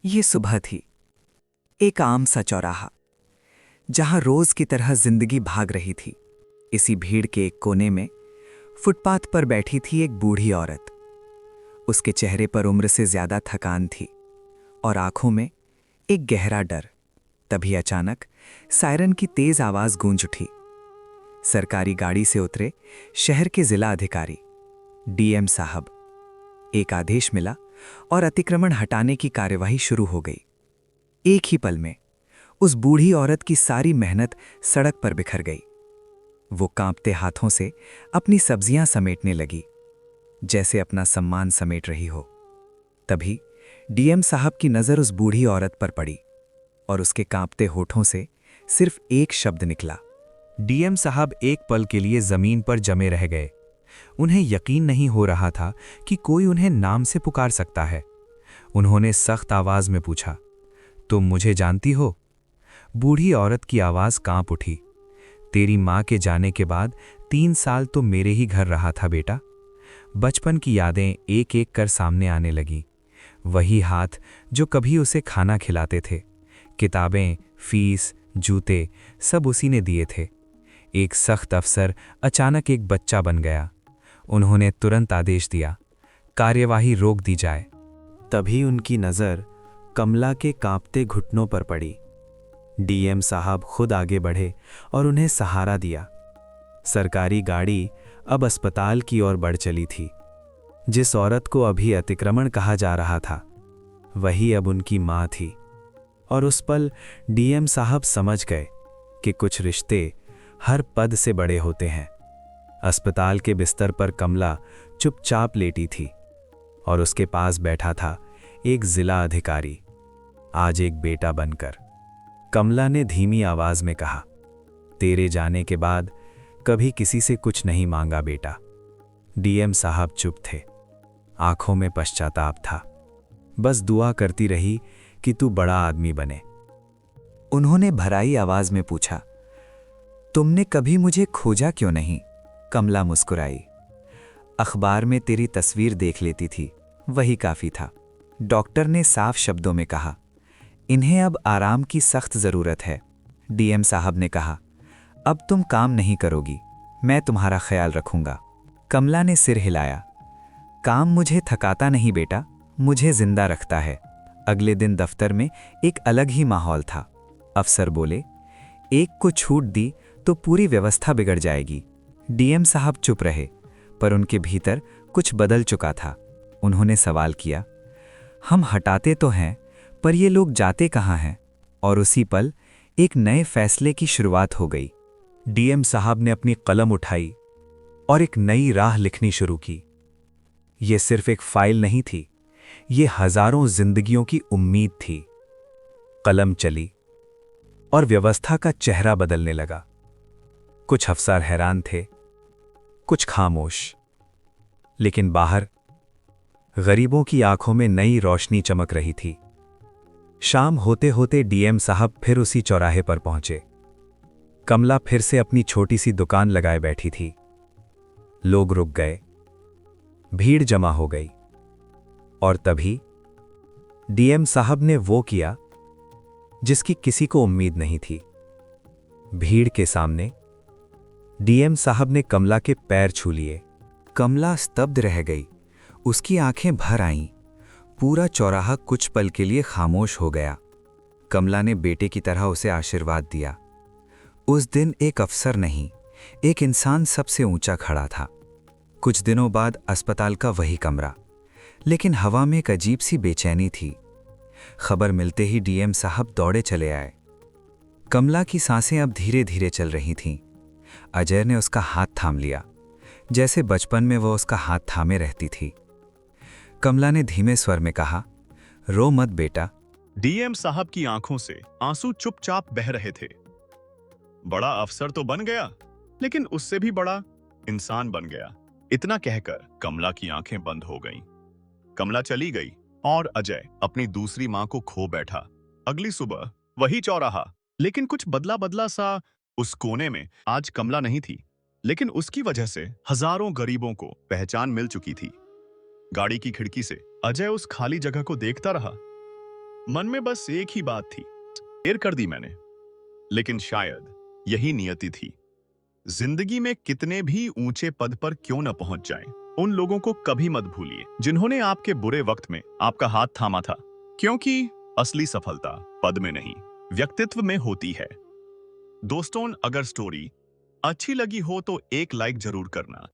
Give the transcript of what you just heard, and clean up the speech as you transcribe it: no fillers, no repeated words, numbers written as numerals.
ये सुबह थी। एक आम सा चौराहा, जहां रोज की तरह जिंदगी भाग रही थी। इसी भीड़ के एक कोने में फुटपाथ पर बैठी थी एक बूढ़ी औरत। उसके चेहरे पर उम्र से ज्यादा थकान थी और आंखों में एक गहरा डर। तभी अचानक सायरन की तेज आवाज गूंज उठी। सरकारी गाड़ी से उतरे शहर के जिला अधिकारी डीएम साहब। एक आदेश मिला और अतिक्रमण हटाने की कार्यवाही शुरू हो गई। एक ही पल में उस बूढ़ी औरत की सारी मेहनत सड़क पर बिखर गई। वो कांपते हाथों से अपनी सब्जियां समेटने लगी, जैसे अपना सम्मान समेट रही हो। तभी डीएम साहब की नजर उस बूढ़ी औरत पर पड़ी और उसके कांपते होठों से सिर्फ एक शब्द निकला। डीएम साहब एक पल के लिए जमीन पर जमे रह गए। उन्हें यकीन नहीं हो रहा था कि कोई उन्हें नाम से पुकार सकता है। उन्होंने सख्त आवाज में पूछा, तुम मुझे जानती हो? बूढ़ी औरत की आवाज कांप उठी। तेरी मां के जाने के बाद 3 साल तो मेरे ही घर रहा था बेटा। बचपन की यादें एक एक कर सामने आने लगी। वही हाथ जो कभी उसे खाना खिलाते थे, किताबें, फीस, जूते सब उसी ने दिए थे। एक सख्त अफसर अचानक एक बच्चा बन गया। उन्होंने तुरंत आदेश दिया, कार्यवाही रोक दी जाए। तभी उनकी नज़र कमला के कांपते घुटनों पर पड़ी। डीएम साहब खुद आगे बढ़े और उन्हें सहारा दिया। सरकारी गाड़ी अब अस्पताल की ओर बढ़ चली थी। जिस औरत को अभी अतिक्रमण कहा जा रहा था, वही अब उनकी मां थी। और उस पल डीएम साहब समझ गए कि कुछ रिश्ते हर पद से बड़े होते हैं। अस्पताल के बिस्तर पर कमला चुपचाप लेटी थी और उसके पास बैठा था एक जिला अधिकारी, आज एक बेटा बनकर। कमला ने धीमी आवाज में कहा, तेरे जाने के बाद कभी किसी से कुछ नहीं मांगा बेटा। डीएम साहब चुप थे, आंखों में पश्चाताप था। बस दुआ करती रही कि तू बड़ा आदमी बने। उन्होंने भराई आवाज में पूछा, तुमने कभी मुझे खोजा क्यों नहीं? कमला मुस्कुराई। अखबार में तेरी तस्वीर देख लेती थी, वही काफी था। डॉक्टर ने साफ शब्दों में कहा, इन्हें अब आराम की सख्त जरूरत है। डीएम साहब ने कहा, अब तुम काम नहीं करोगी, मैं तुम्हारा ख्याल रखूंगा। कमला ने सिर हिलाया, काम मुझे थकाता नहीं बेटा, मुझे जिंदा रखता है। अगले दिन दफ्तर में एक अलग ही माहौल था। अफसर बोले, एक को छूट दी तो पूरी व्यवस्था बिगड़ जाएगी। डीएम साहब चुप रहे, पर उनके भीतर कुछ बदल चुका था। उन्होंने सवाल किया, हम हटाते तो हैं, पर ये लोग जाते कहाँ हैं? और उसी पल एक नए फैसले की शुरुआत हो गई। डीएम साहब ने अपनी कलम उठाई और एक नई राह लिखनी शुरू की। ये सिर्फ एक फाइल नहीं थी, ये हजारों जिंदगियों की उम्मीद थी। कलम चली और व्यवस्था का चेहरा बदलने लगा। कुछ अफसर हैरान थे, कुछ खामोश, लेकिन बाहर गरीबों की आंखों में नई रोशनी चमक रही थी। शाम होते होते डीएम साहब फिर उसी चौराहे पर पहुंचे। कमला फिर से अपनी छोटी सी दुकान लगाए बैठी थी। लोग रुक गए, भीड़ जमा हो गई। और तभी डीएम साहब ने वो किया जिसकी किसी को उम्मीद नहीं थी। भीड़ के सामने डीएम साहब ने कमला के पैर छू लिए। कमला स्तब्ध रह गई, उसकी आंखें भर आईं। पूरा चौराहा कुछ पल के लिए खामोश हो गया। कमला ने बेटे की तरह उसे आशीर्वाद दिया। उस दिन एक अफसर नहीं, एक इंसान सबसे ऊंचा खड़ा था। कुछ दिनों बाद अस्पताल का वही कमरा, लेकिन हवा में एक अजीब सी बेचैनी थी। खबर मिलते ही डीएम साहब दौड़े चले आए। कमला की सांसें अब धीरे धीरे चल रही थीं। अजय ने उसका हाथ थाम लिया, जैसे बचपन में वो उसका हाथ थामे रहती थी। कमला ने धीमे स्वर में कहा, रो मत बेटा। डीएम साहब की आंखों से आंसू चुपचाप बह रहे थे। बड़ा अफसर तो बन गया, लेकिन उससे भी बड़ा इंसान बन गया। इतना कहकर कमला की आंखें बंद हो गईं। कमला चली गई और अजय अपनी दूसरी मां को खो बैठा। अगली सुबह वही चौराहा, लेकिन कुछ बदला बदला सा। उस कोने में आज कमला नहीं थी, लेकिन उसकी वजह से हजारों गरीबों को पहचान मिल चुकी थी। गाड़ी की खिड़की से अजय उस खाली जगह को देखता रहा। मन में बस एक ही बात थी, देर कर दी मैंने। लेकिन शायद यही नियति थी। जिंदगी में कितने भी ऊंचे पद पर क्यों न पहुंच जाएं, उन लोगों को कभी मत भूलिए जिन्होंने आपके बुरे वक्त में आपका हाथ थामा था, क्योंकि असली सफलता पद में नहीं, व्यक्तित्व में होती है। दोस्तों, अगर स्टोरी अच्छी लगी हो तो एक लाइक जरूर करना।